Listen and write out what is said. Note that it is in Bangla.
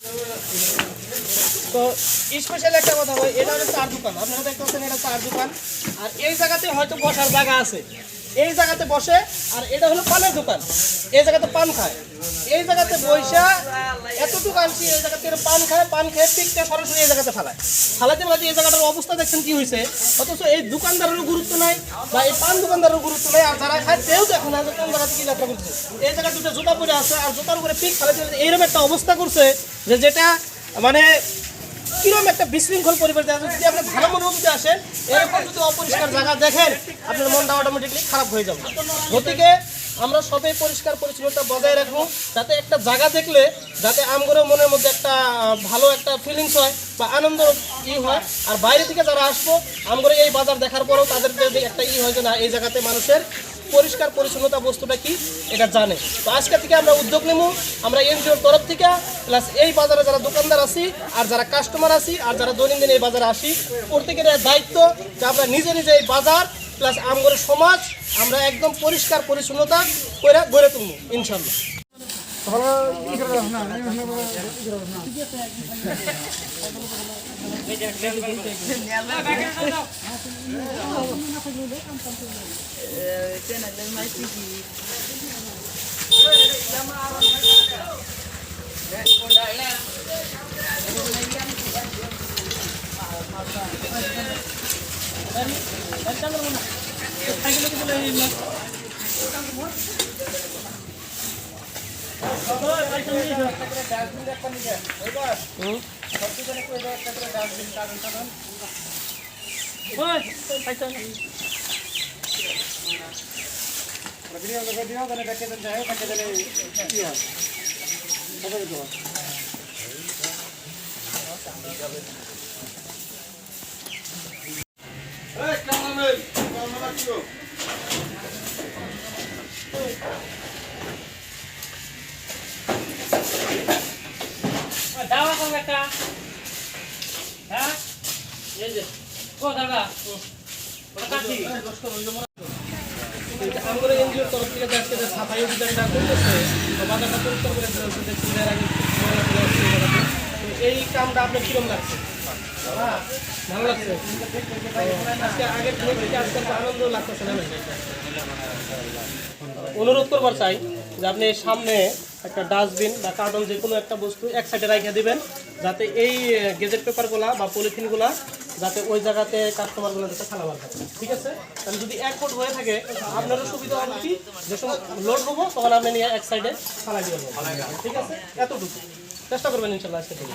তো স্পেশাল একটা কথা হয়, এটা হচ্ছে চার দোকান। আপনারা দেখতে পাচ্ছেন এটা চার দোকান। আর এই জায়গাতে হয়তো বসার জায়গা আছে, এই জায়গাতে বসে। আর এটা হলো পানের দোকান, এই জায়গাতে পান খায়। এই জায়গাতে বৈশা এতটুকু আনছি, এই জায়গাতে পান খায়, পান খেয়ে পিকটা সরাসরি এই জায়গাতে ফালাইতে পারে। এই জায়গাটার অবস্থা দেখছেন কি হয়েছে। অথচ এই দোকানদারেরও গুরুত্ব নাই বা এই পান দোকানদারেরও গুরুত্ব নাই। আর যারা খায় তেও দেখো না যে কোন জায়গাতে কি যাত্রা করছে। এই জায়গায় দুটো জুতা পরে আছে, আর জুতার উপরে পিক ফালাইতে এইরকম একটা অবস্থা করছে যে যেটা মানে কিরকম একটা বিশৃঙ্খল পরিবেশ দেখা যায়। যদি আপনি ভালো মনোভূতি আসেন, এরকম যদি অপরিষ্কার জায়গা দেখেন, আপনার মনটা অটোমেটিকলি খারাপ হয়ে যাবে। গতিকে আমরা সবাই পরিষ্কার পরিচ্ছন্নতা বজায় রাখবো, যাতে একটা জায়গা দেখলে যাতে আমগরের মনের মধ্যে একটা ভালো একটা ফিলিংস হয় বা আনন্দ হয়। আর বাইরে থেকে যারা আসবো আমগরে এই বাজার দেখার পরেও তাদের একটা হয় যে না, এই জায়গাতে মানুষের পরিষ্কার পরিচ্ছন্নতা বস্তুটা কি এটা জানে। তো আজকে থেকে আমরা উদ্যোগ নেব, আমরা এনজিওর তরফ থেকে, প্লাস এই বাজারে যারা দোকানদার আছি আর যারা কাস্টমার আছি আর যারা দৈনন্দিন এই বাজারে আসি, প্রত্যেকের দায়িত্ব যে আমরা নিজে নিজে এই বাজার প্লাস আমগরে সমাজ আমরা একদম পরিষ্কার পরিচ্ছন্নতা করে গড়ে তুলব ইনশাল্লাহ। দাওয়া করবে একটা, হ্যাঁ এই যে ও দাদা ওটা কাটি আমরা এনজিওর তরফ থেকে দেখতে যে সাফাই অভিযানটা করতেছে, বাজারটা পরিষ্কার করে ফেলছে, দেখছেন এর আগে এই কামটা আপনার কিরকম লাগছে? ভালো লাগছে। আজকে আগের থেকে আজকে আনন্দ লাগতেছে না? অনুরোধ করবার চাই যে আপনি সামনে একটা ডাস্টবিন বা কার্টন যে কোনো একটা বস্তু এক সাইডে রেখে দিবেন, যাতে এই গেজেট পেপারগুলা বা পলিথিনগুলা যাতে ওই জায়গাতে কাস্টমারগুলো যাতে ফেলাবার থাকে। ঠিক আছে? তাহলে যদি এক ফুট হয়ে থাকে আপনারও সুবিধা হবে কি, যে সময় লোড হবো তখন আপনি নিয়ে এক সাইডে ফেলাই দিবেন। ঠিক আছে? এতটুকু চেষ্টা করবেন ইনশাল্লাহ আজকে থেকে।